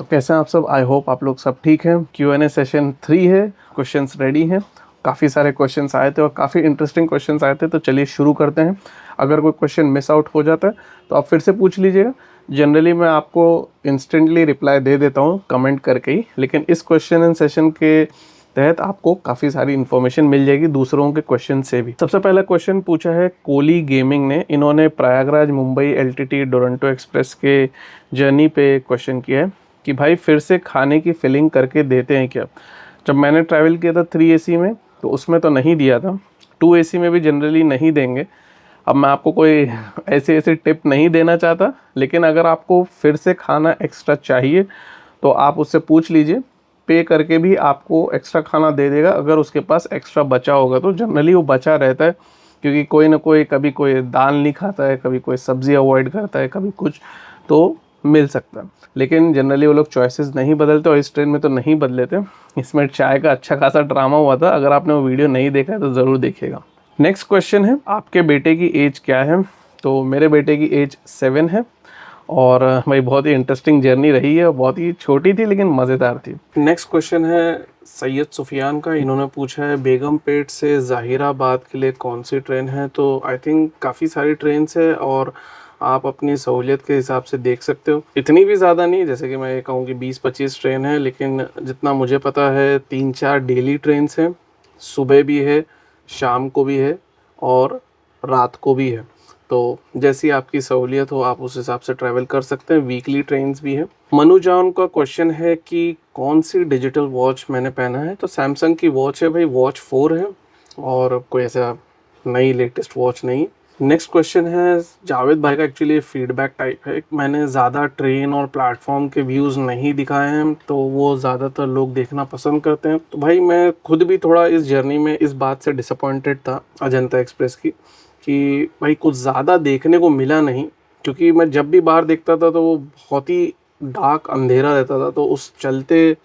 तो कैसे हैं आप सब? आई होप आप लोग सब ठीक हैं। Q&A सेशन 3 है, क्वेश्चंस रेडी हैं। काफ़ी सारे क्वेश्चंस आए थे और काफ़ी इंटरेस्टिंग क्वेश्चंस आए थे, तो चलिए शुरू करते हैं। अगर कोई क्वेश्चन मिस आउट हो जाता है तो आप फिर से पूछ लीजिएगा। जनरली मैं आपको इंस्टेंटली रिप्लाई दे देता हूँ कमेंट करके ही, लेकिन इस क्वेश्चन एंड सेशन के तहत आपको काफ़ी सारी इन्फॉर्मेशन मिल जाएगी दूसरों के क्वेश्चन से भी। सबसे पहला क्वेश्चन पूछा है कोहली गेमिंग ने। इन्होंने प्रयागराज मुंबई LTT डोरंटो एक्सप्रेस के जर्नी पे क्वेश्चन किया है कि भाई फिर से खाने की फिलिंग करके देते हैं क्या? जब मैंने ट्रैवल किया था 3AC में तो उसमें तो नहीं दिया था, 2AC में भी जनरली नहीं देंगे। अब मैं आपको कोई ऐसे ऐसे टिप नहीं देना चाहता, लेकिन अगर आपको फिर से खाना एक्स्ट्रा चाहिए तो आप उससे पूछ लीजिए, पे करके भी आपको एक्स्ट्रा खाना दे देगा। अगर उसके पास एक्स्ट्रा बचा होगा तो जनरली वो बचा रहता है, क्योंकि कोई ना कोई, कभी कोई दाल नहीं खाता है, कभी कोई सब्ज़ी अवॉइड करता है, कभी कुछ, तो मिल सकता है। लेकिन जनरली वो लोग चॉइसेस नहीं बदलते और इस ट्रेन में तो नहीं बदले थे। इसमें चाय का अच्छा खासा ड्रामा हुआ था, अगर आपने वो वीडियो नहीं देखा है तो ज़रूर देखिएगा। नेक्स्ट क्वेश्चन है, आपके बेटे की एज क्या है? तो मेरे बेटे की एज 7 है और भाई बहुत ही इंटरेस्टिंग जर्नी रही है, बहुत ही छोटी थी लेकिन मज़ेदार थी। नेक्स्ट क्वेश्चन है सैयद सुफियान का। इन्होंने पूछा है बेगमपेट से ज़ाहिराबाद के लिए कौन सी ट्रेन है? तो आई थिंक काफ़ी सारी ट्रेन्स है और आप अपनी सहूलियत के हिसाब से देख सकते हो। इतनी भी ज़्यादा नहीं, जैसे कि मैं ये कहूँ कि 20-25 ट्रेन है, लेकिन जितना मुझे पता है 3-4 डेली ट्रेन्स हैं, सुबह भी है, शाम को भी है और रात को भी है। तो जैसी आपकी सहूलियत हो आप उस हिसाब से ट्रैवल कर सकते हैं। वीकली ट्रेन्स भी हैं। मनु जान का क्वेश्चन है कि कौन सी डिजिटल वॉच मैंने पहना है? तो सैमसंग की वॉच है भाई, वॉच 4 है और कोई ऐसा नई लेटेस्ट वॉच नहीं। नेक्स्ट क्वेश्चन है जावेद भाई का, एक्चुअली फीडबैक टाइप है। मैंने ज़्यादा ट्रेन और प्लेटफॉर्म के व्यूज़ नहीं दिखाए हैं, तो वो ज़्यादातर लोग देखना पसंद करते हैं। तो भाई मैं खुद भी थोड़ा इस जर्नी में इस बात से डिसअपॉइंटेड था अजंता एक्सप्रेस की, कि भाई कुछ ज़्यादा देखने को मिला नहीं, क्योंकि मैं जब भी बाहर देखता था तो वो बहुत ही डार्क अंधेरा रहता था, तो उस चलते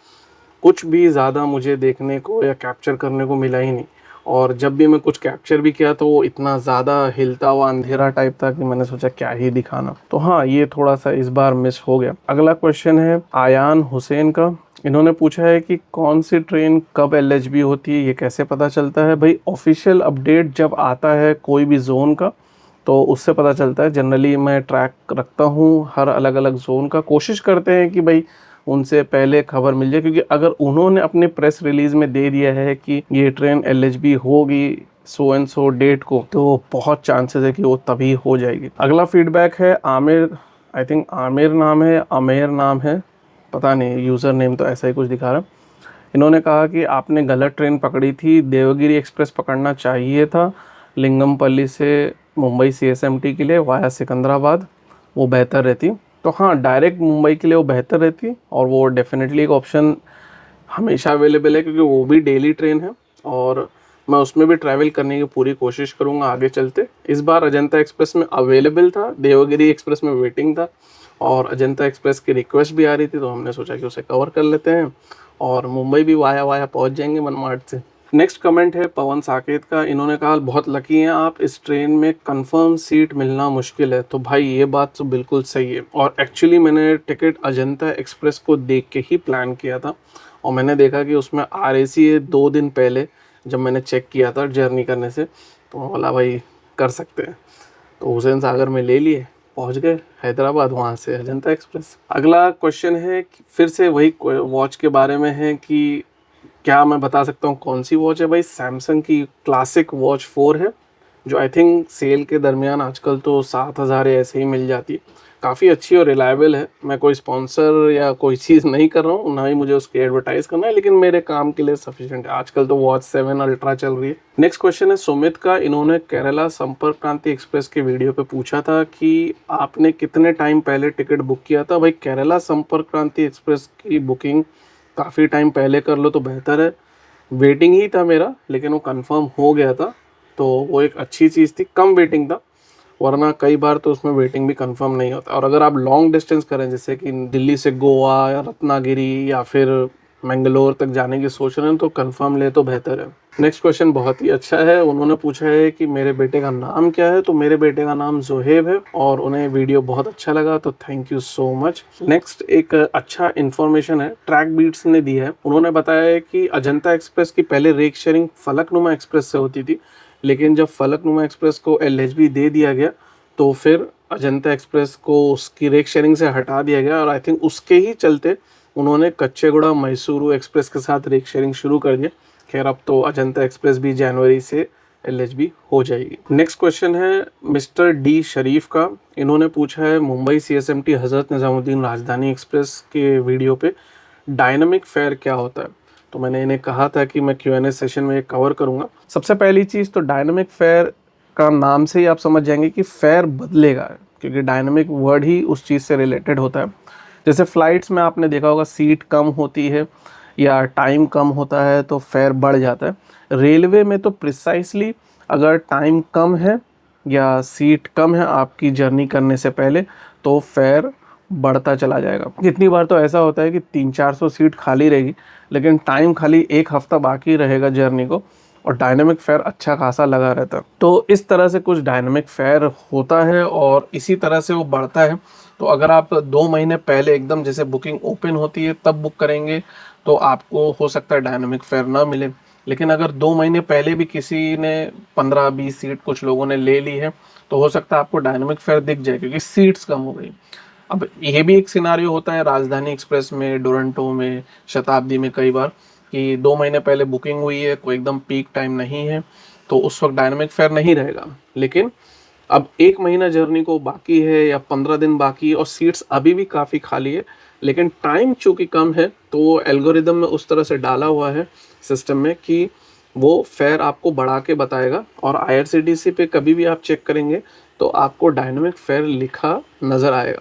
कुछ भी ज़्यादा मुझे देखने को या कैप्चर करने को मिला ही नहीं। और जब भी मैं कुछ कैप्चर भी किया तो वो इतना ज़्यादा हिलता हुआ अंधेरा टाइप था कि मैंने सोचा क्या ही दिखाना। तो हाँ, ये थोड़ा सा इस बार मिस हो गया। अगला क्वेश्चन है आयान हुसैन का। इन्होंने पूछा है कि कौन सी ट्रेन कब LHB होती है, ये कैसे पता चलता है? भाई ऑफिशियल अपडेट जब आता है कोई भी जोन का तो उससे पता चलता है। जनरली मैं ट्रैक रखता हूँ हर अलग अलग जोन का, कोशिश करते हैं कि भाई उनसे पहले खबर मिल जाए, क्योंकि अगर उन्होंने अपने प्रेस रिलीज में दे दिया है कि ये ट्रेन LHB होगी सो एंड सो डेट को, तो बहुत चांसेस है कि वो तभी हो जाएगी। अगला फीडबैक है आमिर, आई थिंक आमिर नाम है, आमेर नाम है, पता नहीं, यूज़र नेम तो ऐसा ही कुछ दिखा रहा। इन्होंने कहा कि आपने गलत ट्रेन पकड़ी थी, देवगिरी एक्सप्रेस पकड़ना चाहिए था लिंगमपल्ली से मुंबई CSMT के लिए वाया सिकंदराबाद, वो बेहतर रहती। तो हाँ, डायरेक्ट मुंबई के लिए वो बेहतर रहती और वो डेफिनेटली एक ऑप्शन हमेशा अवेलेबल है, क्योंकि वो भी डेली ट्रेन है और मैं उसमें भी ट्रैवल करने की पूरी कोशिश करूँगा आगे चलते। इस बार अजंता एक्सप्रेस में अवेलेबल था, देवगिरी एक्सप्रेस में वेटिंग था और अजंता एक्सप्रेस की रिक्वेस्ट भी आ रही थी, तो हमने सोचा कि उसे कवर कर लेते हैं और मुंबई भी वाया वाया पहुँच जाएंगे मनमाड से। नेक्स्ट कमेंट है पवन साकेत का। इन्होंने कहा बहुत लकी हैं आप, इस ट्रेन में कंफर्म सीट मिलना मुश्किल है। तो भाई ये बात तो बिल्कुल सही है, और एक्चुअली मैंने टिकट अजंता एक्सप्रेस को देख के ही प्लान किया था और मैंने देखा कि उसमें RAC है 2 दिन पहले जब मैंने चेक किया था जर्नी करने से, तो बोला भाई कर सकते हैं, तो हुसैन सागर में ले लिए, पहुंच गए हैदराबाद, वहाँ से अजंता एक्सप्रेस। अगला क्वेश्चन है फिर से वही वॉच के बारे में है कि क्या मैं बता सकता हूँ कौन सी वॉच है? भाई सैमसंग की क्लासिक वॉच 4 है, जो आई थिंक सेल के दरमियान आजकल तो 7,000 ऐसे ही मिल जाती है। काफ़ी अच्छी और रिलायबल है। मैं कोई स्पॉन्सर या कोई चीज़ नहीं कर रहा हूँ, ना ही मुझे उसकी एडवर्टाइज करना है, लेकिन मेरे काम के लिए सफिशिएंट है। आजकल तो वॉच 7 अल्ट्रा चल रही है। नेक्स्ट क्वेश्चन है सुमित का। इन्होंने केरला संपर्क क्रांति एक्सप्रेस के वीडियो पे पूछा था कि आपने कितने टाइम पहले टिकट बुक किया था? भाई केरला संपर्क क्रांति एक्सप्रेस की बुकिंग काफ़ी टाइम पहले कर लो तो बेहतर है। वेटिंग ही था मेरा, लेकिन वो कंफर्म हो गया था, तो वो एक अच्छी चीज़ थी। कम वेटिंग था, वरना कई बार तो उसमें वेटिंग भी कंफर्म नहीं होता। और अगर आप लॉन्ग डिस्टेंस करें, जैसे कि दिल्ली से गोवा या रत्नागिरी या फिर मैंगलोर तक जाने की सोच रहे हैं तो कंफर्म ले तो बेहतर है। नेक्स्ट क्वेश्चन बहुत ही अच्छा है। उन्होंने पूछा है कि मेरे बेटे का नाम क्या है। तो मेरे बेटे का नाम जोहेब है और उन्हें वीडियो बहुत अच्छा लगा, तो thank you so much. Next एक अच्छा इन्फॉर्मेशन है, ट्रैक बीट्स ने दी है। उन्होंने बताया है कि अजंता एक्सप्रेस की पहले रेक शेयरिंग फलकनुमा एक्सप्रेस से होती थी, लेकिन जब फलकनुमा एक्सप्रेस को LHB दे दिया गया तो फिर अजंता एक्सप्रेस को उसकी रेक शेयरिंग से हटा दिया गया, और आई थिंक उसके ही चलते उन्होंने कच्चेगुड़ा मैसूरू एक्सप्रेस के साथ रेक शेयरिंग शुरू कर दिया। खैर अब तो अजंता एक्सप्रेस भी जनवरी से LHB हो जाएगी। नेक्स्ट क्वेश्चन है मिस्टर डी शरीफ का। इन्होंने पूछा है मुंबई CSMT हज़रत निज़ामुद्दीन राजधानी एक्सप्रेस के वीडियो पे डायनामिक फेयर क्या होता है। तो मैंने इन्हें कहा था कि मैं Q&A सेशन में कवर करूंगा। सबसे पहली चीज़ तो डायनामिक फेयर का नाम से ही आप समझ जाएंगे कि फेयर बदलेगा, क्योंकि डायनामिक वर्ड ही उस चीज़ से रिलेटेड होता है। जैसे फ़्लाइट्स में आपने देखा होगा सीट कम होती है या टाइम कम होता है तो फेयर बढ़ जाता है। रेलवे में तो प्रिसाइसली अगर टाइम कम है या सीट कम है आपकी जर्नी करने से पहले तो फेयर बढ़ता चला जाएगा। कितनी बार तो ऐसा होता है कि 300-400 सीट खाली रहेगी लेकिन टाइम खाली 1 हफ्ता बाकी रहेगा जर्नी को, और डायनामिक फेयर अच्छा खासा लगा रहता है। तो इस तरह से कुछ डायनामिक फेयर होता है और इसी तरह से वो बढ़ता है। तो अगर आप 2 महीने पहले एकदम जैसे बुकिंग ओपन होती है तब बुक करेंगे तो आपको हो सकता है डायनामिक फेयर ना मिले, लेकिन अगर 2 महीने पहले भी किसी ने 15-20 सीट कुछ लोगों ने ले ली है तो हो सकता है आपको डायनामिक फेयर दिख जाए क्योंकि सीट्स कम हो गई। अब ये भी एक सिनारियो होता है राजधानी एक्सप्रेस में, डोरंटो में, शताब्दी में कई बार कि 2 महीने पहले बुकिंग हुई है, कोई एकदम पीक टाइम नहीं है, तो उस वक्त डायनामिक फेयर नहीं रहेगा। लेकिन अब 1 महीना जर्नी को बाकी है या 15 दिन बाकी है और सीट्स अभी भी काफ़ी खाली है, लेकिन टाइम चूँकि कम है तो एल्गोरिदम में उस तरह से डाला हुआ है सिस्टम में कि वो फेयर आपको बढ़ा के बताएगा, और IRCTC पे कभी भी आप चेक करेंगे तो आपको डायनामिक फेयर लिखा नज़र आएगा।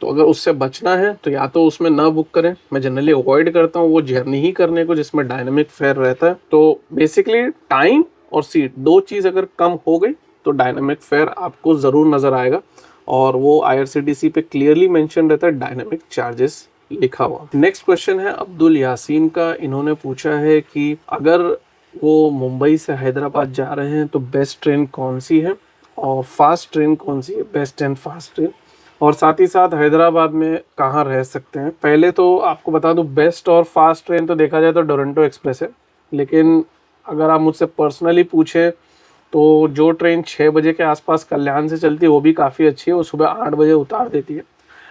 तो अगर उससे बचना है तो या तो उसमें ना बुक करें, मैं जनरली अवॉइड करता हूँ वो जर्नी ही करने को जिसमें डायनामिक फेयर रहता है। तो बेसिकली टाइम और सीट 2 चीज़ अगर कम हो गई तो डायनामिक फेयर आपको ज़रूर नज़र आएगा, और वो IRCTC पे क्लियरली मेंशन रहता है डायनामिक चार्जेस लिखा हुआ। नेक्स्ट क्वेश्चन है अब्दुल यासीन का। इन्होंने पूछा है कि अगर वो मुंबई से हैदराबाद जा रहे हैं तो बेस्ट ट्रेन कौन सी है और फास्ट ट्रेन कौन सी है, बेस्ट एंड फास्ट ट्रेन, और साथ ही साथ हैदराबाद में कहाँ रह सकते हैं। पहले तो आपको बता दूं बेस्ट और फास्ट ट्रेन तो देखा जाए तो डोरंटो एक्सप्रेस है, लेकिन अगर आप मुझसे पर्सनली पूछे तो जो ट्रेन 6 बजे के आसपास कल्याण से चलती है वो भी काफ़ी अच्छी है, वो सुबह 8 बजे उतार देती है।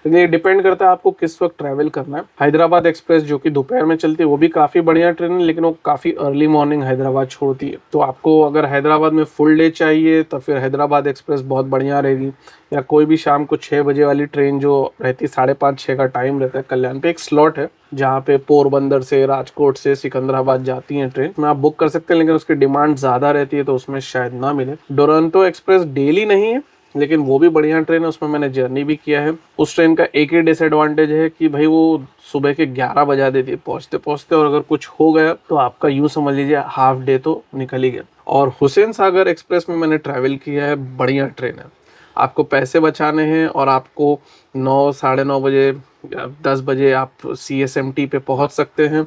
लेकिन ये डिपेंड करता है आपको किस वक्त ट्रैवल करना है। हैदराबाद एक्सप्रेस जो कि दोपहर में चलती है वो भी काफ़ी बढ़िया ट्रेन है, लेकिन वो काफ़ी अर्ली मॉर्निंग हैदराबाद छोड़ती है। तो आपको अगर हैदराबाद में फुल डे चाहिए तो फिर हैदराबाद एक्सप्रेस बहुत बढ़िया रहेगी, या कोई भी शाम को 6 बजे वाली ट्रेन जो रहती है 5:30-6 का टाइम रहता है, कल्याण पे एक स्लॉट है जहाँ पे पोरबंदर से, राजकोट से, सिकंदराबाद जाती है ट्रेन में, आप बुक कर सकते हैं, लेकिन उसकी डिमांड ज़्यादा रहती है तो उसमें शायद ना मिले। डोरंटो एक्सप्रेस डेली नहीं है लेकिन वो भी बढ़िया ट्रेन है, उसमें मैंने जर्नी भी किया है। उस ट्रेन का एक ही डिसएडवांटेज है कि भाई वो सुबह के 11 बजा देती है पहुँचते पहुँचते, और अगर कुछ हो गया तो आपका यूँ समझ लीजिए हाफ डे तो निकल ही गया। और हुसैन सागर एक्सप्रेस में मैंने ट्रैवल किया है, बढ़िया ट्रेन है। आपको पैसे बचाने हैं और आपको 9, साढ़े 9 बजे या 10 बजे आप CSMT पे पहुंच सकते हैं,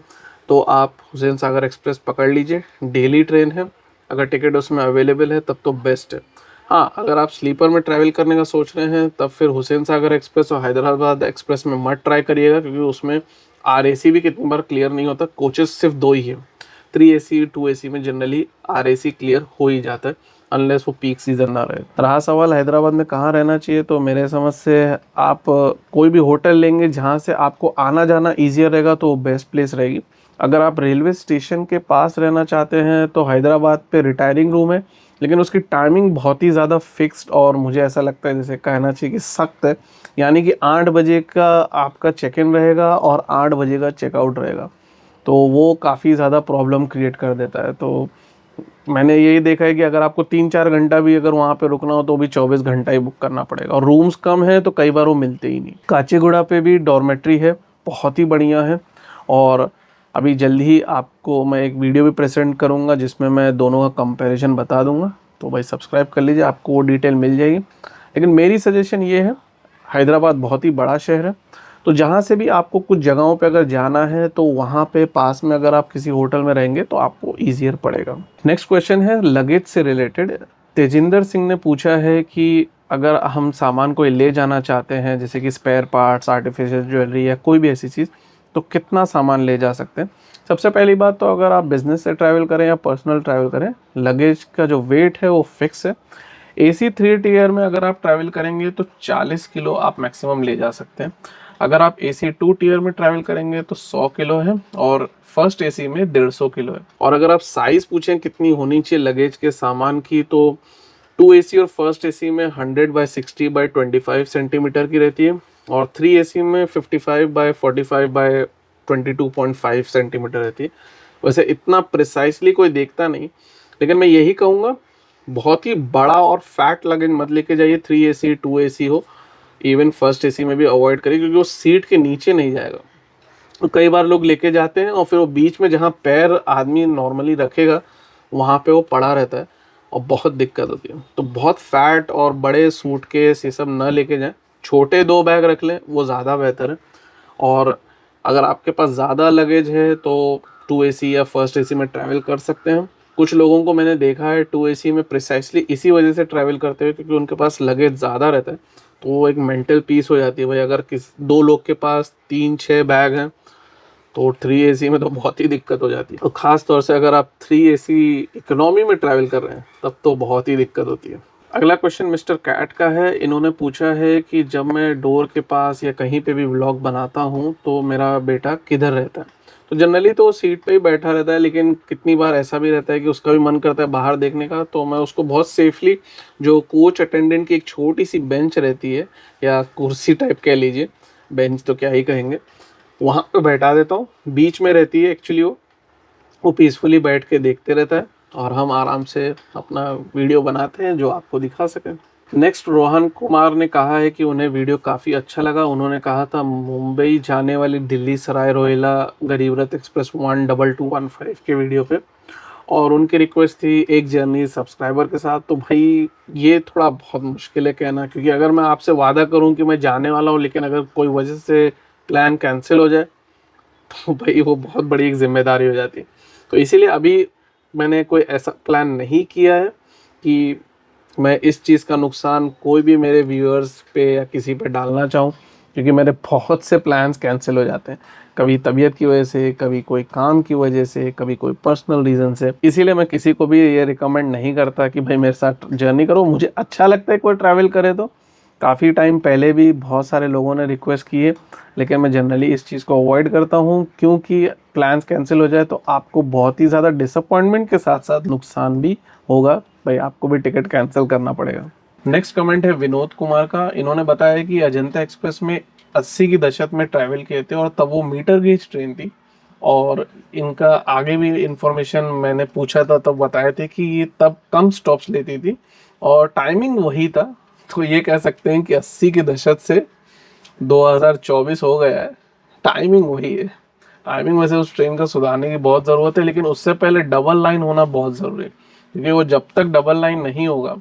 तो आप हुसैन सागर एक्सप्रेस पकड़ लीजिए। डेली ट्रेन है, अगर टिकट उसमें अवेलेबल है तब तो बेस्ट है। हाँ, अगर आप स्लीपर में ट्रैवल करने का सोच रहे हैं तब फिर हुसैन सागर एक्सप्रेस और हैदराबाद एक्सप्रेस में मत ट्राई करिएगा, क्योंकि उसमें RAC भी कितनी बार क्लियर नहीं होता। कोचेस सिर्फ 2 ही है, 3AC 2AC में जनरली RAC क्लियर हो ही जाता है अनलेस वो पीक सीजन ना रहे। रहा सवाल हैदराबाद में कहाँ रहना चाहिए, तो मेरे समझ से आप कोई भी होटल लेंगे जहाँ से आपको आना जाना ईजियर रहेगा तो वो बेस्ट प्लेस रहेगी। अगर आप रेलवे स्टेशन के पास रहना चाहते हैं तो हैदराबाद पे रिटायरिंग रूम है, लेकिन उसकी टाइमिंग बहुत ही ज़्यादा फिक्स्ड और मुझे ऐसा लगता है जैसे कहना चाहिए कि सख्त है, यानी कि 8 बजे का आपका चेक इन रहेगा और 8 बजे का चेकआउट रहेगा, तो वो काफ़ी ज़्यादा प्रॉब्लम क्रिएट कर देता है। तो मैंने यही देखा है कि अगर आपको 3-4 घंटा भी अगर वहाँ पे रुकना हो तो भी 24 घंटा ही बुक करना पड़ेगा, और रूम्स कम है तो कई बार वो मिलते ही नहीं। काचीगुड़ा पे भी डॉर्मेट्री है, बहुत ही बढ़िया है, और अभी जल्दी ही आपको मैं एक वीडियो भी प्रेजेंट करूँगा जिसमें मैं दोनों का कंपैरिजन बता दूंगा, तो भाई सब्सक्राइब कर लीजिए, आपको वो डिटेल मिल जाएगी। लेकिन मेरी सजेशन ये है, हैदराबाद बहुत ही बड़ा शहर है, तो जहाँ से भी आपको कुछ जगहों पे अगर जाना है तो वहाँ पे पास में अगर आप किसी होटल में रहेंगे तो आपको ईजियर पड़ेगा। नेक्स्ट क्वेश्चन है लगेज से रिलेटेड। तेजिंदर सिंह ने पूछा है कि अगर हम सामान कोई ले जाना चाहते हैं जैसे कि स्पेयर पार्ट्स, आर्टिफिशियल ज्वेलरी या कोई भी ऐसी चीज़, तो कितना सामान ले जा सकते हैं। सबसे पहली बात तो अगर आप बिज़नेस से ट्रैवल करें या पर्सनल ट्रैवल करें, लगेज का जो वेट है वो फिक्स है। AC 3 टियर में अगर आप ट्रैवल करेंगे तो 40 किलो आप मैक्सिमम ले जा सकते हैं। अगर आप AC 2 टियर में ट्रैवल करेंगे तो 100 किलो है और फर्स्ट AC में 150 किलो है। और अगर आप साइज़ पूछें कितनी होनी चाहिए लगेज के सामान की, तो 2AC और फर्स्ट AC में 100/60/25 सेंटीमीटर की रहती है और 3AC में 55/45/22.5 सेंटीमीटर रहती है। वैसे इतना प्रिसाइसली कोई देखता नहीं, लेकिन मैं यही कहूँगा बहुत ही बड़ा और फैट लगेज मत लेके जाइए। 3AC 2AC हो, इवन फर्स्ट AC में भी अवॉइड करिए क्योंकि वो सीट के नीचे नहीं जाएगा। तो कई बार लोग लेके जाते हैं और फिर वो बीच में जहाँ पैर आदमी नॉर्मली रखेगा वहाँ पे वो पड़ा रहता है और बहुत दिक्कत होती है। तो बहुत फैट और बड़े सूटकेस ये सब न लेके जाएं, छोटे 2 बैग रख लें, वो ज़्यादा बेहतर है। और अगर आपके पास ज़्यादा लगेज है तो 2AC या फर्स्ट AC में ट्रैवल कर सकते हैं। कुछ लोगों को मैंने देखा है 2AC में प्रिसाइसली इसी वजह से ट्रैवल करते हुए क्योंकि उनके पास लगेज ज़्यादा रहता है, तो वो एक मेंटल पीस हो जाती है। भाई अगर 2 लोग के पास 3-6 बैग हैं तो 3AC में तो बहुत ही दिक्कत हो जाती है। तो ख़ास तौर से अगर आप 3AC इकोनॉमी में ट्रैवल कर रहे हैं तब तो बहुत ही दिक्कत होती है। अगला क्वेश्चन मिस्टर कैट का है। इन्होंने पूछा है कि जब मैं डोर के पास या कहीं पे भी व्लॉग बनाता हूँ तो मेरा बेटा किधर रहता है। तो जनरली तो वो सीट पे ही बैठा रहता है, लेकिन कितनी बार ऐसा भी रहता है कि उसका भी मन करता है बाहर देखने का, तो मैं उसको बहुत सेफली जो कोच अटेंडेंट की एक छोटी सी बेंच रहती है या कुर्सी टाइप कह लीजिए, बेंच तो क्या ही कहेंगे, वहाँ पे बैठा देता हूँ। बीच में रहती है एक्चुअली वो पीसफुली बैठ के देखते रहता है और हम आराम से अपना वीडियो बनाते हैं जो आपको दिखा सकें। नेक्स्ट रोहन कुमार ने कहा है कि उन्हें वीडियो काफ़ी अच्छा लगा। उन्होंने कहा था मुंबई जाने वाली दिल्ली सराय रोहिला गरीब रथ एक्सप्रेस 12215 के वीडियो पे, और उनकी रिक्वेस्ट थी एक जर्नी सब्सक्राइबर के साथ। तो भाई ये थोड़ा बहुत मुश्किल है कहना, क्योंकि अगर मैं आपसे वादा करूं कि मैं जाने वाला हूं लेकिन अगर कोई वजह से प्लान कैंसिल हो जाए तो भाई वो बहुत बड़ी एक जिम्मेदारी हो जाती है। तो इसीलिए अभी मैंने कोई ऐसा प्लान नहीं किया है कि मैं इस चीज़ का नुकसान कोई भी मेरे व्यूअर्स पे या किसी पे डालना चाहूँ, क्योंकि मेरे बहुत से प्लान्स कैंसिल हो जाते हैं, कभी तबीयत की वजह से, कभी कोई काम की वजह से, कभी कोई पर्सनल रीज़न से। इसीलिए मैं किसी को भी ये रिकमेंड नहीं करता कि भाई मेरे साथ जर्नी करो। मुझे अच्छा लगता है कोई ट्रैवल करे, तो काफ़ी टाइम पहले भी बहुत सारे लोगों ने रिक्वेस्ट की है, लेकिन मैं जनरली इस चीज़ को अवॉइड करता हूँ क्योंकि प्लान्स कैंसिल हो जाए तो आपको बहुत ही ज़्यादा डिसअपॉइंटमेंट के साथ साथ नुकसान भी होगा। भाई आपको भी टिकट कैंसिल करना पड़ेगा। नेक्स्ट कमेंट है विनोद कुमार का। इन्होंने बताया कि अजंता एक्सप्रेस में 80 की दशक में ट्रैवल किए थे और तब वो मीटर गेज ट्रेन थी, और इनका आगे भी इंफॉर्मेशन मैंने पूछा था तब बताए थे कि ये तब कम स्टॉप्स लेती थी और टाइमिंग वही था। तो ये कह सकते हैं कि 80 के दशक से 2024 हो गया है, टाइमिंग वही है। टाइमिंग वैसे उस ट्रेन का सुधारने की बहुत ज़रूरत है, लेकिन उससे पहले डबल लाइन होना बहुत ज़रूरी है, क्योंकि वो जब तक डबल लाइन नहीं होगा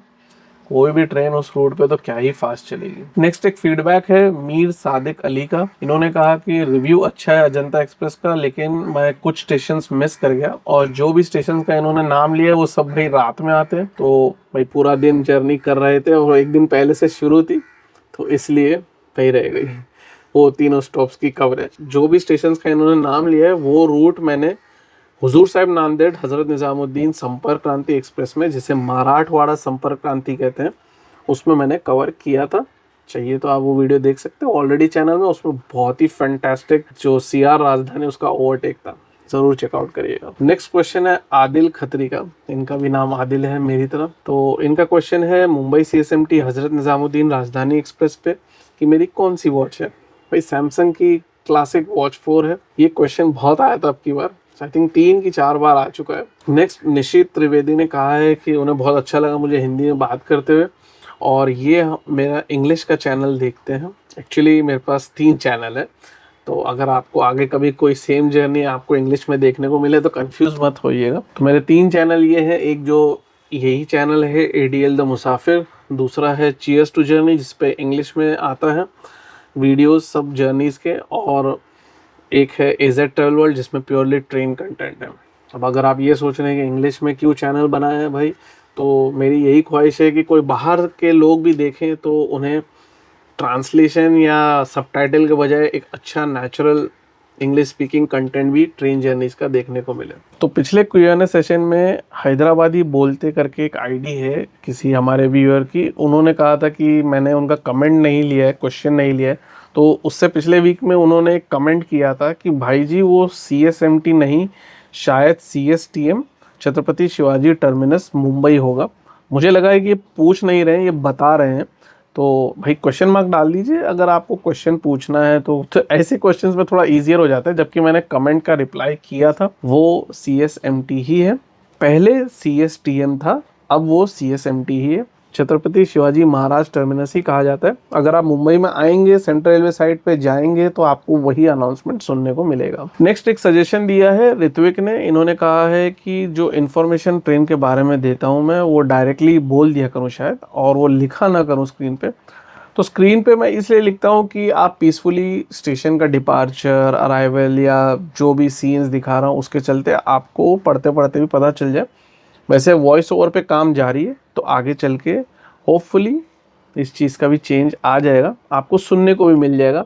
कोई भी ट्रेन उस रूट पे तो क्या ही फास्ट चलेगी। नेक्स्ट एक फीडबैक है मीर सादिक अली का। इन्होंने कहा कि रिव्यू अच्छा है अजंता एक्सप्रेस का, लेकिन मैं कुछ स्टेशंस मिस कर गया, और जो भी स्टेशन का इन्होंने नाम लिया वो सब भाई रात में आते हैं, तो भाई पूरा दिन जर्नी कर रहे थे और एक दिन पहले से शुरू थी, तो इसलिए भाई रह गई वो तीनों स्टॉप्स की कवरेज। जो भी स्टेशन का इन्होंने नाम लिया है वो रूट मैंने हुजूर साहिब नांदेड़ हज़रत निज़ामुद्दीन संपर्क क्रांति एक्सप्रेस में, जिसे मराठवाड़ा संपर्क क्रांति कहते हैं, उसमें मैंने कवर किया था। चाहिए तो आप वो वीडियो देख सकते हो ऑलरेडी चैनल में। उसमें बहुत ही फैंटास्टिक जो CR राजधानी उसका ओवरटेक था, ज़रूर चेकआउट करिएगा। नेक्स्ट क्वेश्चन है आदिल खत्री का। इनका भी नाम आदिल है मेरी तरफ। तो इनका क्वेश्चन है मुंबई CSMT हज़रत निज़ामुद्दीन राजधानी एक्सप्रेस पे कि मेरी कौन सी वॉच है। भाई सैमसंग की क्लासिक वॉच 4 है। ये क्वेश्चन बहुत आया था अब की बार, आई थिंक 3 की 4 बार आ चुका है। नेक्स्ट निशित त्रिवेदी ने कहा है कि उन्हें बहुत अच्छा लगा मुझे हिंदी में बात करते हुए, और ये मेरा इंग्लिश का चैनल देखते हैं। एक्चुअली मेरे पास 3 चैनल है, तो अगर आपको आगे कभी कोई सेम जर्नी आपको इंग्लिश में देखने को मिले तो कंफ्यूज मत होइएगा। तो मेरे 3 चैनल ये है, एक जो यही चैनल है ADL द मुसाफिर, दूसरा है चीयर्स टू जर्नी जिस पे इंग्लिश में आता है, वीडियोस सब जर्नीज़ के, और एक है एजेड ट्रैवल वर्ल्ड जिसमें प्योरली ट्रेन कंटेंट है। अब अगर आप ये सोच रहे हैं कि इंग्लिश में क्यों चैनल बनाया है भाई, तो मेरी यही ख्वाहिश है कि कोई बाहर के लोग भी देखें तो उन्हें ट्रांसलेशन या सबटाइटल के बजाय एक अच्छा नेचुरल इंग्लिश स्पीकिंग कंटेंट भी ट्रेन जर्नीज का देखने को मिले। तो पिछले Q&A सेशन में हैदराबादी बोलते करके एक आईडी है किसी हमारे व्यूअर की, उन्होंने कहा था कि मैंने उनका कमेंट नहीं लिया है, क्वेश्चन नहीं लिया है। तो उससे पिछले वीक में उन्होंने एक कमेंट किया था कि भाई जी वो CSMT नहीं, शायद CSTM छत्रपति शिवाजी टर्मिनस मुंबई होगा। मुझे लगा है कि ये पूछ नहीं रहे हैं, ये बता रहे हैं। तो भाई क्वेश्चन मार्क डाल दीजिए अगर आपको क्वेश्चन पूछना है तो ऐसे क्वेश्चंस में थोड़ा इजियर हो जाता है। जबकि मैंने कमेंट का रिप्लाई किया था, वो CSMT ही है, पहले CSTM था, अब वो CSMT ही है। छत्रपति शिवाजी महाराज टर्मिनस ही कहा जाता है। अगर आप मुंबई में आएंगे, सेंट्रल रेलवे साइड पे जाएंगे तो आपको वही अनाउंसमेंट सुनने को मिलेगा। नेक्स्ट एक सजेशन दिया है ऋत्विक ने, इन्होंने कहा है कि जो इन्फॉर्मेशन ट्रेन के बारे में देता हूँ मैं वो डायरेक्टली बोल दिया करूँ शायद, और वो लिखा ना करूँ स्क्रीन पे। तो स्क्रीन पे मैं इसलिए लिखता हूँ कि आप पीसफुली स्टेशन का डिपार्चर, अराइवल या जो भी सीन्स दिखा रहा हूँ उसके चलते आपको पढ़ते पढ़ते भी पता चल जाए। वैसे वॉइस ओवर पे काम जारी है, तो आगे चल के होपफुली इस चीज़ का भी चेंज आ जाएगा, आपको सुनने को भी मिल जाएगा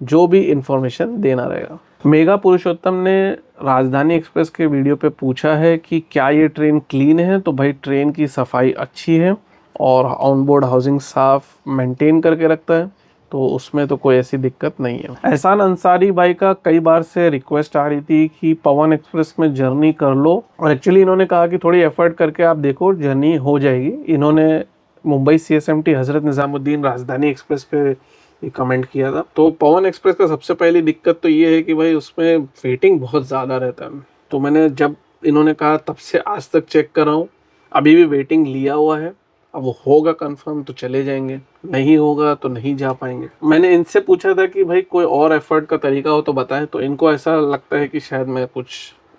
जो भी इंफॉर्मेशन देना रहेगा। मेगा पुरुषोत्तम ने राजधानी एक्सप्रेस के वीडियो पे पूछा है कि क्या ये ट्रेन क्लीन है। तो भाई ट्रेन की सफाई अच्छी है और ऑनबोर्ड हाउसिंग साफ मेंटेन करके रखता है, तो उसमें तो कोई ऐसी दिक्कत नहीं है। एहसान अंसारी भाई का कई बार से रिक्वेस्ट आ रही थी कि पवन एक्सप्रेस में जर्नी कर लो, और एक्चुअली इन्होंने कहा कि थोड़ी एफर्ट करके आप देखो जर्नी हो जाएगी। इन्होंने मुंबई CSMT हज़रत निज़ामुद्दीन राजधानी एक्सप्रेस पे कमेंट किया था। तो पवन एक्सप्रेस का सबसे पहली दिक्कत तो ये है कि भाई उसमें वेटिंग बहुत ज़्यादा रहता है। तो मैंने जब इन्होंने कहा तब से आज तक चेक कर रहा हूँ, अभी भी वेटिंग लिया हुआ है। अब वो होगा कंफर्म तो चले जाएंगे, नहीं होगा तो नहीं जा पाएंगे। मैंने इनसे पूछा था कि भाई कोई और एफर्ट का तरीका हो तो बताएं, तो इनको ऐसा लगता है कि शायद मैं कुछ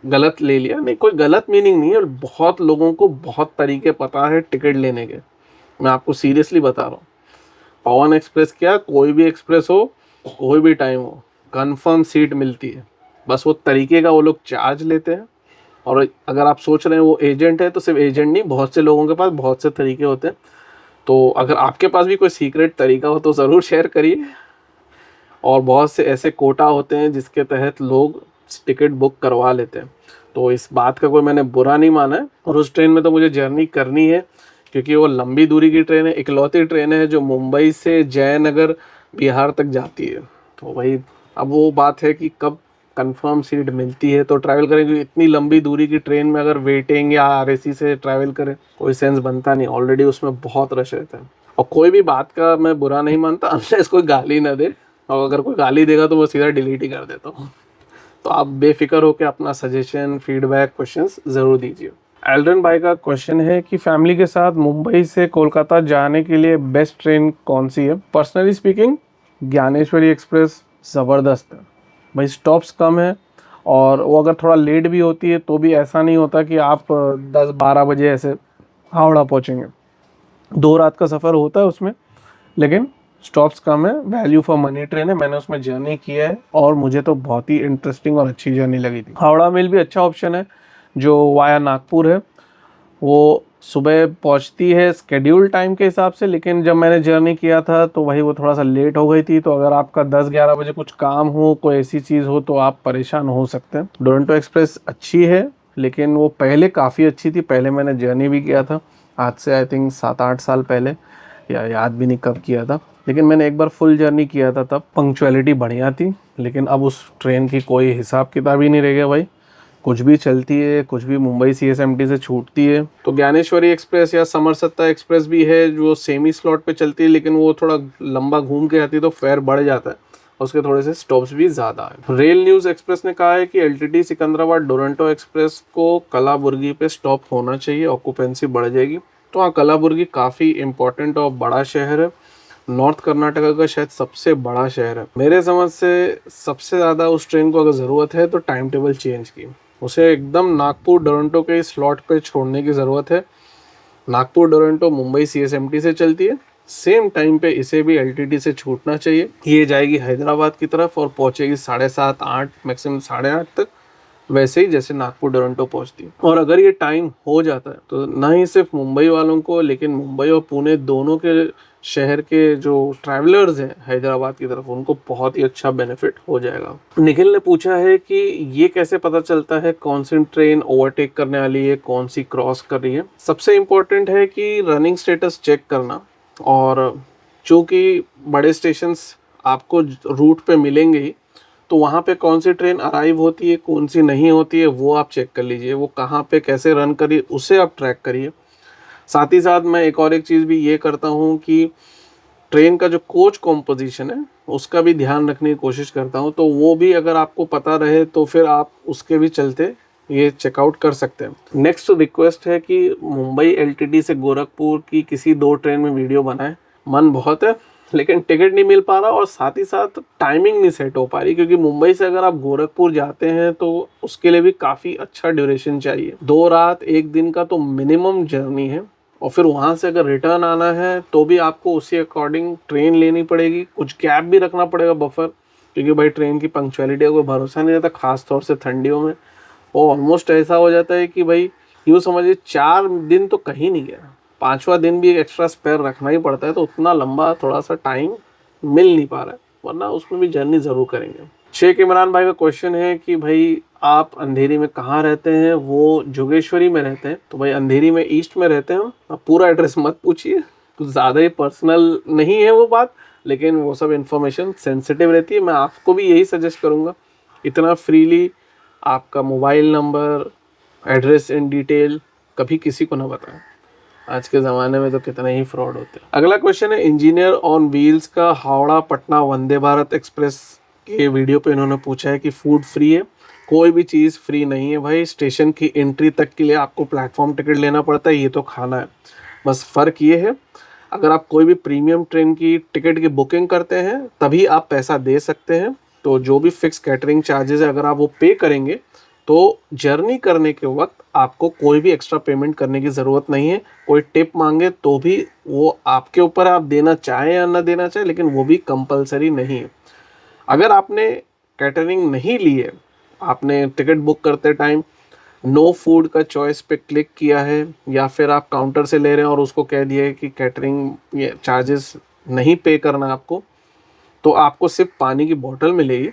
गलत ले लिया। नहीं, कोई गलत मीनिंग नहीं है, बहुत लोगों को बहुत तरीके पता है टिकट लेने के। मैं आपको सीरियसली बता रहा हूँ, पवन एक्सप्रेस क्या कोई भी एक्सप्रेस हो, कोई भी टाइम हो, कंफर्म सीट मिलती है। बस वो तरीके का वो लोग चार्ज लेते हैं। और अगर आप सोच रहे हैं वो एजेंट है, तो सिर्फ एजेंट नहीं, बहुत से लोगों के पास बहुत से तरीके होते हैं। तो अगर आपके पास भी कोई सीक्रेट तरीका हो तो ज़रूर शेयर करिए। और बहुत से ऐसे कोटा होते हैं जिसके तहत लोग टिकट बुक करवा लेते हैं। तो इस बात का कोई मैंने बुरा नहीं माना है। और उस ट्रेन में तो मुझे जर्नी करनी है, क्योंकि वो लंबी दूरी की ट्रेन है, इकलौती ट्रेन है जो मुंबई से जयनगर बिहार तक जाती है। तो भाई अब वो बात है कि कब कंफर्म सीट मिलती है तो ट्रैवल करें, क्योंकि इतनी लंबी दूरी की ट्रेन में अगर वेटिंग या RAC से ट्रैवल करें कोई सेंस बनता नहीं। ऑलरेडी उसमें बहुत रश रहता है। और कोई भी बात का मैं बुरा नहीं मानता अनलेस कोई गाली ना दे, और अगर कोई गाली देगा तो मैं सीधा डिलीट ही कर देता हूँ। तो आप बेफिक्र होकर अपना सजेशन, फीडबैक, क्वेश्चंस ज़रूर दीजिए। एल्ड्रन भाई का क्वेश्चन है कि फैमिली के साथ मुंबई से कोलकाता जाने के लिए बेस्ट ट्रेन कौन सी है। पर्सनली स्पीकिंग ज्ञानेश्वरी एक्सप्रेस ज़बरदस्त है भाई, स्टॉप्स कम है, और वो अगर थोड़ा लेट भी होती है तो भी ऐसा नहीं होता कि आप 10-12 बजे ऐसे हावड़ा पहुँचेंगे। 2 रात का सफ़र होता है उसमें, लेकिन स्टॉप्स कम है, वैल्यू फॉर मनी ट्रेन है। मैंने उसमें जर्नी किया है और मुझे तो बहुत ही इंटरेस्टिंग और अच्छी जर्नी लगी थी। हावड़ा मेल भी अच्छा ऑप्शन है जो वाया नागपुर है, वो सुबह पहुंचती है स्केड्यूल टाइम के हिसाब से, लेकिन जब मैंने जर्नी किया था तो वही वो थोड़ा सा लेट हो गई थी। तो अगर आपका 10-11 बजे कुछ काम हो, कोई ऐसी चीज़ हो तो आप परेशान हो सकते हैं। डोरंटो एक्सप्रेस अच्छी है, लेकिन वो पहले काफ़ी अच्छी थी, पहले मैंने जर्नी भी किया था, आज से आई थिंक 7-8 साल पहले, या याद भी नहीं कब किया था, लेकिन मैंने एक बार फुल जर्नी किया था, तब पंक्चुअलिटी बढ़िया थी। लेकिन अब उस ट्रेन की कोई हिसाब किताब ही नहीं रह गया भाई, कुछ भी चलती है, कुछ भी मुंबई CSMT से छूटती है। तो ज्ञानेश्वरी एक्सप्रेस या समरसत्ता एक्सप्रेस भी है जो सेमी स्लॉट पे चलती है, लेकिन वो थोड़ा लंबा घूम के आती है तो फेयर बढ़ जाता है, उसके थोड़े से स्टॉप्स भी ज़्यादा है। रेल न्यूज़ एक्सप्रेस ने कहा है कि LTT सिकंदराबाद डोरंटो एक्सप्रेस को कलाबुर्गी पे स्टॉप होना चाहिए, ऑक्यूपेंसी बढ़ जाएगी। तो हाँ, कलाबुर्गी काफ़ी इंपॉर्टेंट और बड़ा शहर है, नॉर्थ कर्नाटका का शायद सबसे बड़ा शहर है। मेरे समझ से सबसे ज़्यादा उस ट्रेन को अगर ज़रूरत है तो टाइम टेबल चेंज की, उसे एकदम नागपुर डोरंटो के स्लॉट पे छोड़ने की ज़रूरत है। नागपुर डोरंटो मुंबई CSMT से चलती है, सेम टाइम पे इसे भी एलटीटी से छूटना चाहिए। ये जाएगी हैदराबाद की तरफ और पहुंचेगी 7:30 8 मैक्सिमम 8:30 तक, वैसे ही जैसे नागपुर टोरंटो पहुंचती है। और अगर ये टाइम हो जाता है तो ना ही सिर्फ मुंबई वालों को, लेकिन मुंबई और पुणे दोनों के शहर के जो ट्रैवलर्स हैं हैदराबाद की तरफ, उनको बहुत ही अच्छा बेनिफिट हो जाएगा। निखिल ने पूछा है कि ये कैसे पता चलता है कौन सी ट्रेन ओवरटेक करने वाली है, कौन सी क्रॉस कर रही है। सबसे इम्पोर्टेंट है कि रनिंग स्टेटस चेक करना, और चूँकि बड़े स्टेशंस आपको रूट पे मिलेंगे ही, तो वहाँ पे कौन सी ट्रेन अराइव होती है, कौन सी नहीं होती है, वो आप चेक कर लीजिए। वो कहाँ पे कैसे रन करिए, उसे आप ट्रैक करिए। साथ ही साथ मैं एक चीज़ भी ये करता हूँ कि ट्रेन का जो कोच कॉम्पोजिशन है उसका भी ध्यान रखने की कोशिश करता हूँ। तो वो भी अगर आपको पता रहे तो फिर आप उसके भी चलते ये चेकआउट कर सकते हैं। नेक्स्ट रिक्वेस्ट है कि मुंबई एलटीटी से गोरखपुर की किसी 2 ट्रेन में वीडियो बनाएं। मन बहुत है लेकिन टिकट नहीं मिल पा रहा, और साथ ही साथ टाइमिंग नहीं सेट हो पा रही, क्योंकि मुंबई से अगर आप गोरखपुर जाते हैं तो उसके लिए भी काफ़ी अच्छा ड्यूरेशन चाहिए। 2 रात 1 दिन का तो मिनिमम जर्नी है, और फिर वहाँ से अगर रिटर्न आना है तो भी आपको उसी अकॉर्डिंग ट्रेन लेनी पड़ेगी। कुछ गैप भी रखना पड़ेगा बफर, क्योंकि भाई ट्रेन की पंक्चुअलिटी का कोई भरोसा नहीं रहता, खास तौर से ठंडियों में। वो ऑलमोस्ट ऐसा हो जाता है कि भाई यूँ समझिए 4 दिन तो कहीं नहीं गया, 5वां दिन भी एक एक्स्ट्रा स्पेयर रखना ही पड़ता है। तो उतना लंबा थोड़ा सा टाइम मिल नहीं पा रहा है, वरना उसमें भी जर्नी ज़रूर करेंगे। शेख इमरान भाई का क्वेश्चन है कि भाई आप अंधेरी में कहाँ रहते हैं। वो जोगेश्वरी में रहते हैं, तो भाई अंधेरी में ईस्ट में रहते हैं। आप पूरा एड्रेस मत पूछिए, कुछ ज़्यादा ही पर्सनल नहीं है वो बात, लेकिन वो सब इन्फॉर्मेशन सेंसिटिव रहती है। मैं आपको भी यही सजेस्ट करूँगा, इतना फ्रीली आपका mobile number, address in detail कभी किसी को ना बताएं। आज के ज़माने में तो कितने ही फ्रॉड होते हैं। अगला क्वेश्चन है इंजीनियर ऑन व्हील्स का हावड़ा पटना वंदे भारत एक्सप्रेस के वीडियो पे इन्होंने पूछा है कि फूड फ्री है। कोई भी चीज़ फ्री नहीं है भाई। स्टेशन की एंट्री तक के लिए आपको प्लेटफॉर्म टिकट लेना पड़ता है, ये तो खाना है। बस फ़र्क ये है, अगर आप कोई भी प्रीमियम ट्रेन की टिकट की बुकिंग करते हैं तभी आप पैसा दे सकते हैं। तो जो भी फिक्स कैटरिंग चार्जेस है अगर आप वो पे करेंगे तो जर्नी करने के वक्त आपको कोई भी एक्स्ट्रा पेमेंट करने की ज़रूरत नहीं है। कोई टिप मांगे तो भी वो आपके ऊपर, आप देना चाहें या ना देना चाहें, लेकिन वो भी कंपलसरी नहीं है। अगर आपने कैटरिंग नहीं ली है, आपने टिकट बुक करते टाइम नो फूड का चॉइस पे क्लिक किया है, या फिर आप काउंटर से ले रहे हैं और उसको कह दिया है कि कैटरिंग ये चार्जेस नहीं पे करना आपको, तो आपको सिर्फ पानी की बोतल मिलेगी।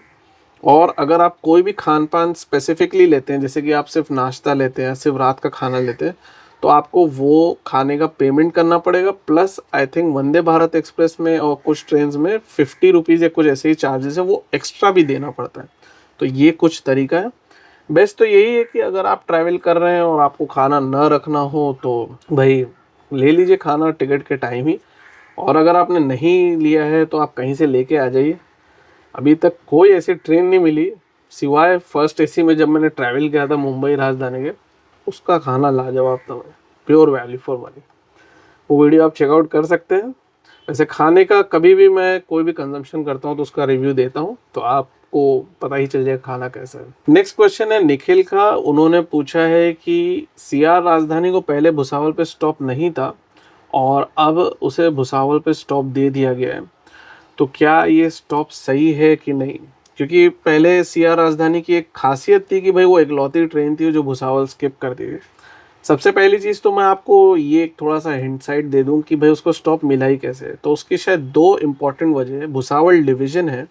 और अगर आप कोई भी खान पान स्पेसिफिकली लेते हैं, जैसे कि आप सिर्फ नाश्ता लेते हैं, सिर्फ रात का खाना लेते हैं, तो आपको वो खाने का पेमेंट करना पड़ेगा। Plus I think Vande Bharat express में और कुछ ट्रेन में 50 रुपीज़ या कुछ ऐसे ही चार्जेस है, वो एक्स्ट्रा भी देना पड़ता है। तो ये कुछ तरीका है। बेस्ट तो यही है कि अगर आप ट्रैवल कर रहे हैं और आपको खाना न रखना हो तो भाई ले लीजिए खाना टिकट के टाइम ही। और अगर आपने नहीं लिया है तो आप कहीं से लेके आ जाइए। अभी तक कोई ऐसी ट्रेन नहीं मिली सिवाय फर्स्ट एसी में, जब मैंने ट्रैवल किया था मुंबई राजधानी के, उसका खाना लाजवाब था, प्योर वैल्यू फॉर मनी। वो वीडियो आप चेकआउट कर सकते हैं। वैसे खाने का कभी भी मैं कोई भी कंजम्पशन करता हूँ तो उसका रिव्यू देता हूँ, तो आपको पता ही चल जाएगा खाना कैसा है। नेक्स्ट क्वेश्चन है निखिल का। उन्होंने पूछा है कि सीआर राजधानी को पहले भुसावल पे स्टॉप नहीं था और अब उसे भुसावल पे स्टॉप दे दिया गया है, तो क्या ये स्टॉप सही है कि नहीं। क्योंकि पहले सीआर राजधानी की एक खासियत थी कि भाई वो इकलौती ट्रेन थी जो भुसावल स्किप करती थी। सबसे पहली चीज़ तो मैं आपको ये थोड़ा सा हिंट दे दूं कि भाई उसको स्टॉप मिला ही कैसे। तो उसकी शायद 2 इम्पॉर्टेंट वजह है। भुसावल डिवीज़न है,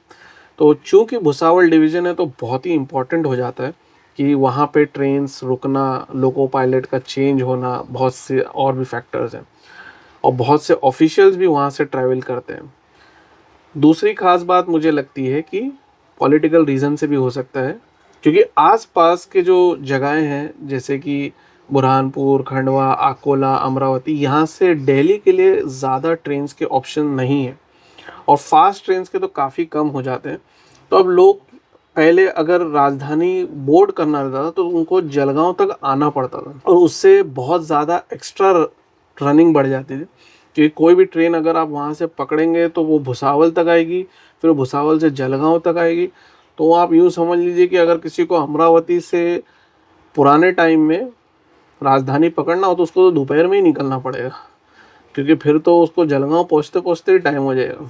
तो चूंकि भुसावल डिवीज़न है तो बहुत ही इम्पॉर्टेंट हो जाता है कि वहाँ पे ट्रेन्स रुकना, लोको पायलट का चेंज होना, बहुत से और भी फैक्टर्स हैं, और बहुत से ऑफिशियल्स भी वहाँ से ट्रैवल करते हैं। दूसरी खास बात मुझे लगती है कि पॉलिटिकल रीज़न से भी हो सकता है, क्योंकि आसपास के जो जगहें हैं जैसे कि बुरहानपुर, खंडवा, अकोला, अमरावती, यहाँ से दिल्ली के लिए ज़्यादा ट्रेन्स के ऑप्शन नहीं है, और फास्ट ट्रेन्स के तो काफ़ी कम हो जाते हैं। तो अब लोग पहले अगर राजधानी बोर्ड करना रहता था तो उनको जलगांव तक आना पड़ता था, और उससे बहुत ज़्यादा एक्स्ट्रा रनिंग बढ़ जाती थी। क्योंकि कोई भी ट्रेन अगर आप वहाँ से पकड़ेंगे तो वो भुसावल तक आएगी, फिर भुसावल से जलगांव तक आएगी। तो आप यूँ समझ लीजिए कि अगर किसी को अमरावती से पुराने टाइम में राजधानी पकड़ना हो तो उसको तो दोपहर में ही निकलना पड़ेगा। क्योंकि फिर तो उसको जलगांव पहुँचते पहुँचते ही टाइम हो जाएगा।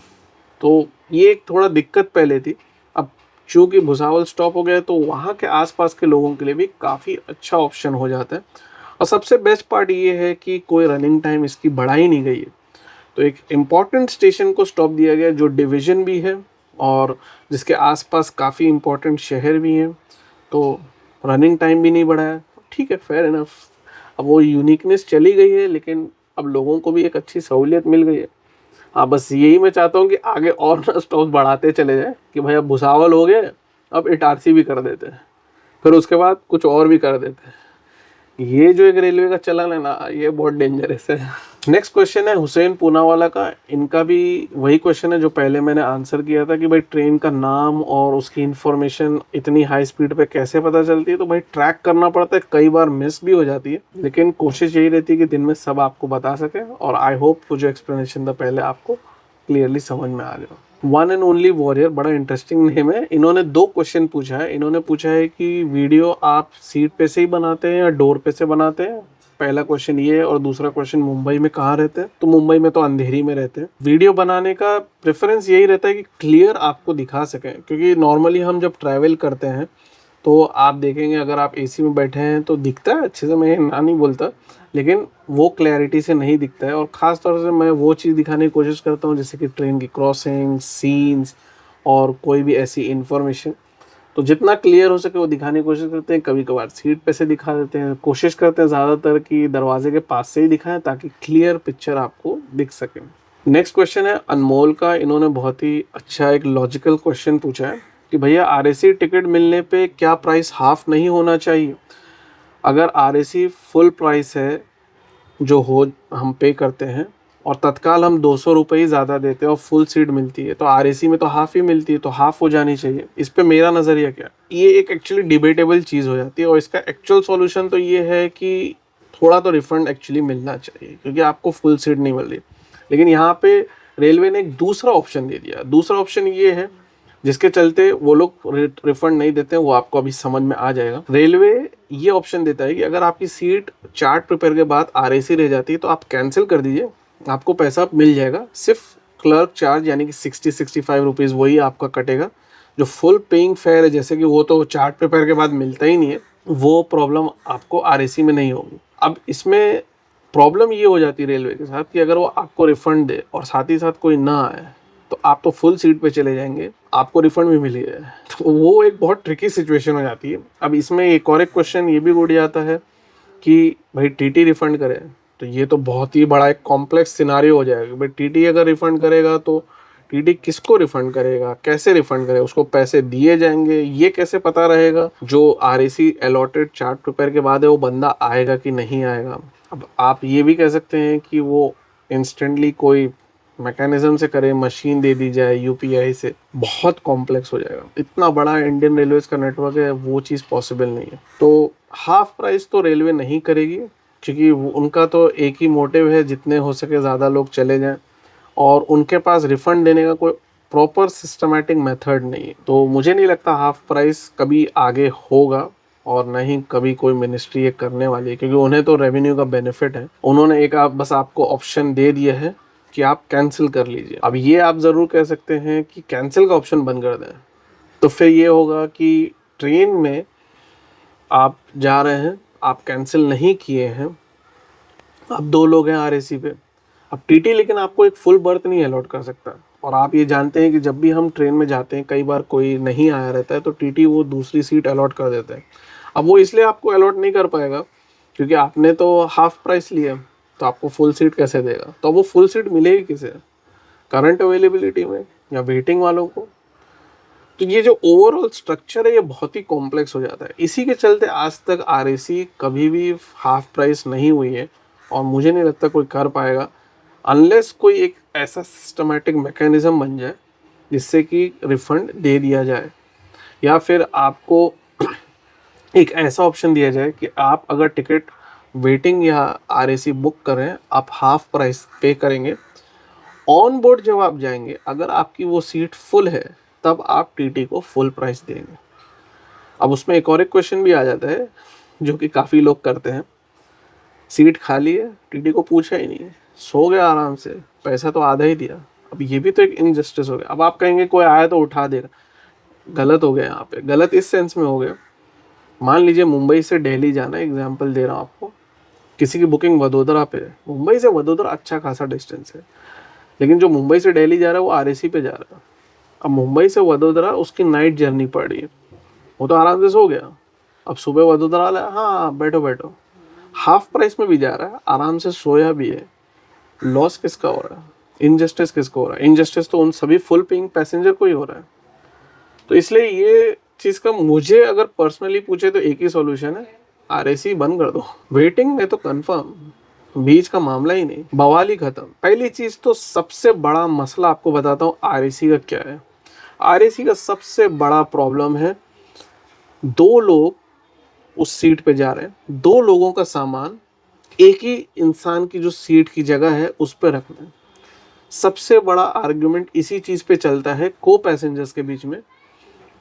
तो ये एक थोड़ा दिक्कत पहले थी। अब चूँकि भुसावल स्टॉप हो गया तो वहाँ के आसपास के लोगों के लिए भी काफ़ी अच्छा ऑप्शन हो जाता है। और सबसे बेस्ट पार्ट ये है कि कोई रनिंग टाइम इसकी बढ़ाई नहीं गई है। तो एक इम्पॉर्टेंट स्टेशन को स्टॉप दिया गया जो डिवीज़न भी है और जिसके आसपास काफ़ी इम्पोर्टेंट शहर भी हैं, तो रनिंग टाइम भी नहीं बढ़ा है। ठीक है, फेयर इनफ। अब वो यूनिकनेस चली गई है, लेकिन अब लोगों को भी एक अच्छी सहूलियत मिल गई है। हाँ, बस यही मैं चाहता हूँ कि आगे और ना स्टॉप बढ़ाते चले जाए कि भाई अब भुसावल हो गए, अब इटारसी भी कर देते हैं, फिर उसके बाद कुछ और भी कर देते हैं। ये जो एक रेलवे का चलन है ना, ये बहुत डेंजरस है। नेक्स्ट क्वेश्चन है हुसैन पूनावाला का। इनका भी वही क्वेश्चन है जो पहले मैंने आंसर किया था कि भाई ट्रेन का नाम और उसकी इंफॉर्मेशन इतनी हाई स्पीड पे कैसे पता चलती है। तो भाई ट्रैक करना पड़ता है, कई बार मिस भी हो जाती है, लेकिन कोशिश यही रहती है कि दिन में सब आपको बता सके। और आई होप वो जो एक्सप्लेनेशन था पहले आपको क्लियरली समझ में आ गया। वन एंड ओनली वॉरियर, बड़ा इंटरेस्टिंग नेम है। इन्होंने 2 क्वेश्चन पूछा है। इन्होंने पूछा है कि वीडियो आप सीट पे से ही बनाते हैं या डोर पे से बनाते हैं। पहला क्वेश्चन ये है। और दूसरा क्वेश्चन मुंबई में कहाँ रहते हैं। तो मुंबई में तो अंधेरी में रहते हैं। वीडियो बनाने का प्रेफरेंस यही रहता है कि क्लियर आपको दिखा सकें, क्योंकि नॉर्मली हम जब ट्रैवल करते हैं तो आप देखेंगे अगर आप एसी में बैठे हैं तो दिखता है अच्छे से, मैं ना नहीं बोलता, लेकिन वो क्लैरिटी से नहीं दिखता है। और ख़ास तौर से मैं वो चीज़ दिखाने की कोशिश करता हूँ जैसे कि ट्रेन की क्रॉसिंग सीन्स और कोई भी ऐसी इंफॉर्मेशन, तो जितना क्लियर हो सके वो दिखाने की कोशिश करते हैं। कभी कभार सीट पे से दिखा देते हैं, कोशिश करते हैं ज़्यादातर कि दरवाजे के पास से ही दिखाएं ताकि क्लियर पिक्चर आपको दिख सके। नेक्स्ट क्वेश्चन है अनमोल का। इन्होंने बहुत ही अच्छा एक लॉजिकल क्वेश्चन पूछा है कि भैया आरएसी टिकट मिलने पे क्या प्राइस हाफ नहीं होना चाहिए। अगर आरएसी फुल प्राइस है जो हो हम पे करते हैं और तत्काल हम 200 रुपये ही ज़्यादा देते हैं और फुल सीट मिलती है, तो आरएसी में तो हाफ ही मिलती है, तो हाफ हो जानी चाहिए। इस पे मेरा नज़रिया क्या है, ये एक एक्चुअली डिबेटेबल चीज़ हो जाती है। और इसका एक्चुअल सॉल्यूशन तो ये है कि थोड़ा तो रिफंड एक्चुअली मिलना चाहिए, क्योंकि आपको फुल सीट नहीं मिल रही। लेकिन यहाँ पे रेलवे ने एक दूसरा ऑप्शन दे दिया। दूसरा ऑप्शन ये है जिसके चलते वो लोग रिफंड नहीं देते हैं, वो आपको अभी समझ में आ जाएगा। रेलवे ये ऑप्शन देता है कि अगर आपकी सीट चार्ट प्रिपेयर के बाद आरएसी रह जाती है तो आप कैंसिल कर दीजिए, आपको पैसा मिल जाएगा। सिर्फ क्लर्क चार्ज यानी कि 60-65 रुपीज़ वही आपका कटेगा। जो फुल पेइंग फेयर है, जैसे कि वो तो चार्ट प्रिपेयर के बाद मिलता ही नहीं है, वो प्रॉब्लम आपको आरएसी में नहीं होगी। अब इसमें प्रॉब्लम ये हो जाती है रेलवे के साथ कि अगर वो आपको रिफंड दे और साथ ही साथ कोई ना आए तो आप तो फुल सीट पे चले जाएंगे, आपको रिफंड भी मिलेगा। तो वो एक बहुत ट्रिकी सिचुएशन हो जाती है। अब इसमें एक और एक क्वेश्चन ये भी उड़ जाता है कि भाई टीटी रिफंड करे, तो ये तो बहुत ही बड़ा एक कॉम्प्लेक्स सिनारियो हो जाएगा। भाई टीटी अगर रिफंड करेगा तो टीटी किसको रिफंड करेगा, कैसे रिफंड करेगा, उसको पैसे दिए जाएंगे, ये कैसे पता रहेगा जो आरएसी अलॉटेड चार्ट प्रिपेयर के बाद है वो बंदा आएगा कि नहीं आएगा। अब आप ये भी कह सकते हैं कि वो इंस्टेंटली कोई मैकेनिज्म से करे, मशीन दे दी जाए यूपीआई से, बहुत कॉम्प्लेक्स हो जाएगा। इतना बड़ा इंडियन रेलवेज का नेटवर्क है, वो चीज़ पॉसिबल नहीं है। तो हाफ प्राइस तो रेलवे नहीं करेगी, क्योंकि उनका तो एक ही मोटिव है जितने हो सके ज़्यादा लोग चले जाएं, और उनके पास रिफ़ंड देने का कोई प्रॉपर सिस्टमेटिक मेथड नहीं है। तो मुझे नहीं लगता हाफ प्राइस कभी आगे होगा, और न ही कभी कोई मिनिस्ट्री ये करने वाली है, क्योंकि उन्हें तो रेवेन्यू का बेनिफिट है। उन्होंने एक बस आपको ऑप्शन दे दिया है कि आप कैंसिल कर लीजिए। अब ये आप ज़रूर कह सकते हैं कि कैंसिल का ऑप्शन बंद कर दें, तो फिर ये होगा कि ट्रेन में आप जा रहे हैं, आप कैंसिल नहीं किए हैं, आप 2 लोग हैं आरएसी पे, अब टीटी लेकिन आपको एक फुल बर्थ नहीं अलॉट कर सकता। और आप ये जानते हैं कि जब भी हम ट्रेन में जाते हैं कई बार कोई नहीं आया रहता है तो टीटी वो दूसरी सीट अलॉट कर देता है। अब वो इसलिए आपको अलॉट नहीं कर पाएगा क्योंकि आपने तो हाफ प्राइस लिया, तो आपको फुल सीट कैसे देगा। तो वो फुल सीट मिलेगी किसे, करंट अवेलेबिलिटी में या वेटिंग वालों को। तो ये जो ओवरऑल स्ट्रक्चर है ये बहुत ही कॉम्प्लेक्स हो जाता है। इसी के चलते आज तक आरएसी कभी भी हाफ प्राइस नहीं हुई है, और मुझे नहीं लगता कोई कर पाएगा अनलेस कोई एक ऐसा सिस्टमेटिक मैकेनिज्म बन जाए जिससे कि रिफंड दे दिया जाए, या फिर आपको एक ऐसा ऑप्शन दिया जाए कि आप अगर टिकट वेटिंग या आरएसी बुक करें, आप हाफ प्राइस पे करेंगे, ऑन बोर्ड जब आप जाएंगे अगर आपकी वो सीट फुल है तब आप टीटी को फुल प्राइस देंगे। अब उसमें एक और एक क्वेश्चन भी आ जाता है जो कि काफ़ी लोग करते हैं, सीट खाली है, टीटी को पूछा ही नहीं, सो गया आराम से, पैसा तो आधा ही दिया। अब ये भी तो एक इनजस्टिस हो गया। अब आप कहेंगे कोई आया तो उठा देगा, गलत हो गया यहाँ पे। गलत इस सेंस में हो गया, मान लीजिए मुंबई से दिल्ली जाना है, एग्जाम्पल दे रहा हूँ आपको, किसी की बुकिंग वडोदरा पे है। मुंबई से वडोदरा अच्छा खासा डिस्टेंस है, लेकिन जो मुंबई से दिल्ली जा रहा है वो आरएसी पे जा रहा है। अब मुंबई से वडोदरा उसकी नाइट जर्नी पड़ रही है, वो तो आराम से सो गया। अब सुबह वडोदरा आया, हाँ बैठो बैठो, हाफ प्राइस में भी जा रहा है, आराम से सोया भी है। लॉस किसका हो रहा है, इनजस्टिस किसको हो रहा है? इनजस्टिस तो उन सभी फुल पेइंग पैसेंजर को ही हो रहा है। तो इसलिए ये चीज़ का मुझे अगर पर्सनली पूछे तो एक ही सॉल्यूशन है, आरएसी बंद कर दो। वेटिंग में तो कंफर्म बीच का मामला ही नहीं, बवाल ही खत्म। पहली चीज़ तो सबसे बड़ा मसला आपको बताता हूँ आरएसी का क्या है। आरएसी का सबसे बड़ा प्रॉब्लम है, दो लोग उस सीट पे जा रहे हैं, दो लोगों का सामान एक ही इंसान की जो सीट की जगह है उस पर रखना है। सबसे बड़ा आर्गुमेंट इसी चीज़ पे चलता है को पैसेंजर्स के बीच में,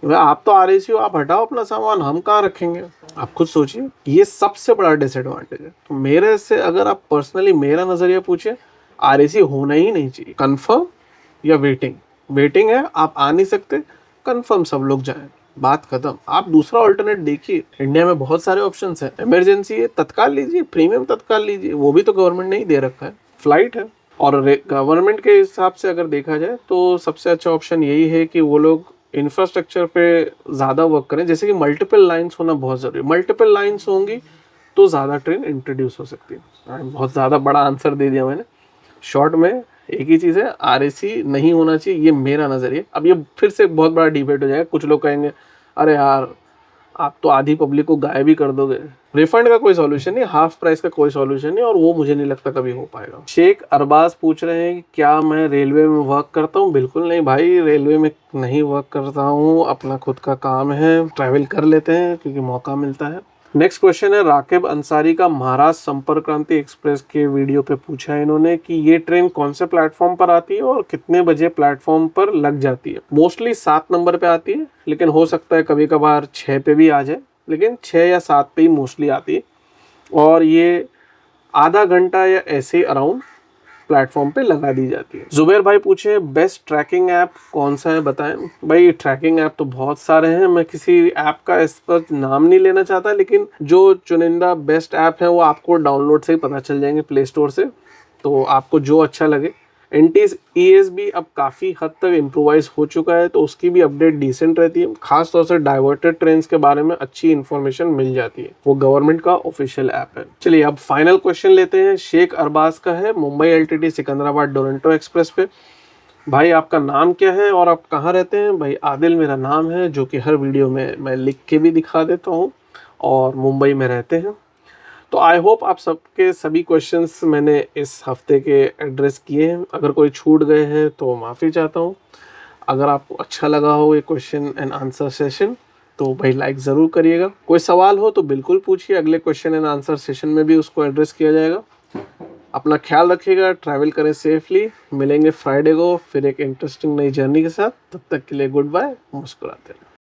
भाई आप तो आरएसी हो, आप हटाओ अपना सामान, हम कहाँ रखेंगे? आप खुद सोचिए, ये सबसे बड़ा डिसएडवांटेज है। तो मेरे से अगर आप पर्सनली मेरा नज़रिया पूछे, आरएसी होना ही नहीं चाहिए। कंफर्म या वेटिंग, वेटिंग है आप आ नहीं सकते, कंफर्म सब लोग जाएं, बात खत्म। आप दूसरा ऑल्टरनेट देखिए, इंडिया में बहुत सारे ऑप्शंस हैं। इमरजेंसी है तत्काल लीजिए, प्रीमियम तत्काल लीजिए, वो भी तो गवर्नमेंट ने ही दे रखा है। फ्लाइट है, और गवर्नमेंट के हिसाब से अगर देखा जाए तो सबसे अच्छा ऑप्शन यही है कि वो लोग इंफ्रास्ट्रक्चर पे ज़्यादा वर्क करें। जैसे कि मल्टीपल लाइंस होना बहुत ज़रूरी है, मल्टीपल लाइंस होंगी तो ज़्यादा ट्रेन इंट्रोड्यूस हो सकती है। बहुत ज़्यादा बड़ा आंसर दे दिया मैंने। शॉर्ट में एक ही चीज़ है, आरएसी नहीं होना चाहिए, ये मेरा नज़रिया। अब ये फिर से बहुत बड़ा डिबेट हो जाएगा, कुछ लोग कहेंगे अरे यार आप तो आधी पब्लिक को गायब ही कर दोगे। रिफंड का कोई सॉल्यूशन नहीं, हाफ प्राइस का कोई सॉल्यूशन नहीं, और वो मुझे नहीं लगता कभी हो पाएगा। शेख अरबाज पूछ रहे हैं कि क्या मैं रेलवे में वर्क करता हूँ? बिल्कुल नहीं भाई, रेलवे में नहीं वर्क करता हूँ, अपना खुद का काम है, ट्रैवल कर लेते हैं क्योंकि मौका मिलता है। नेक्स्ट क्वेश्चन है राकिब अंसारी का, महाराष्ट्र संपर्क क्रांति एक्सप्रेस के वीडियो पे पूछा है इन्होंने कि ये ट्रेन कौन से प्लेटफॉर्म पर आती है और कितने बजे प्लेटफॉर्म पर लग जाती है। मोस्टली 7 नंबर पे आती है, लेकिन हो सकता है कभी कभार 6 पे भी आ जाए, लेकिन 6 या 7 पे ही मोस्टली आती है। और ये आधा घंटा या ऐसे ही अराउंड प्लेटफॉर्म पे लगा दी जाती है। जुबैर भाई पूछे बेस्ट ट्रैकिंग ऐप कौन सा है बताएं। भाई ट्रैकिंग ऐप तो बहुत सारे हैं, मैं किसी ऐप का इस पर नाम नहीं लेना चाहता, लेकिन जो चुनिंदा बेस्ट ऐप है वो आपको डाउनलोड से ही पता चल जाएंगे प्ले स्टोर से, तो आपको जो अच्छा लगे। NTES भी अब काफ़ी हद तक इम्प्रोवाइज हो चुका है, तो उसकी भी अपडेट डिसेंट रहती है। खास तौर से डाइवर्टेड ट्रेन्स के बारे में अच्छी इन्फॉर्मेशन मिल जाती है, वो गवर्नमेंट का ऑफिशियल ऐप है। चलिए अब फाइनल क्वेश्चन लेते हैं, शेख अरबाज का है, Mumbai LTT Secunderabad Toronto express पे। भाई आपका नाम क्या है और आप कहाँ रहते हैं? भाई आदिल मेरा नाम है, जो कि हर वीडियो में मैं लिख के भी दिखा देता हूँ, और मुंबई में रहते हैं। तो आई होप आप सबके सभी क्वेश्चंस मैंने इस हफ्ते के एड्रेस किए हैं। अगर कोई छूट गए हैं तो माफ़ी चाहता हूँ। अगर आपको अच्छा लगा हो ये क्वेश्चन एंड आंसर सेशन तो भाई लाइक ज़रूर करिएगा। कोई सवाल हो तो बिल्कुल पूछिए, अगले क्वेश्चन एंड आंसर सेशन में भी उसको एड्रेस किया जाएगा। अपना ख्याल रखिएगा, ट्रैवल करें सेफली। मिलेंगे फ्राइडे को फिर एक इंटरेस्टिंग नई जर्नी के साथ। तब तक के लिए गुड बाय, मुस्कुराते रहें।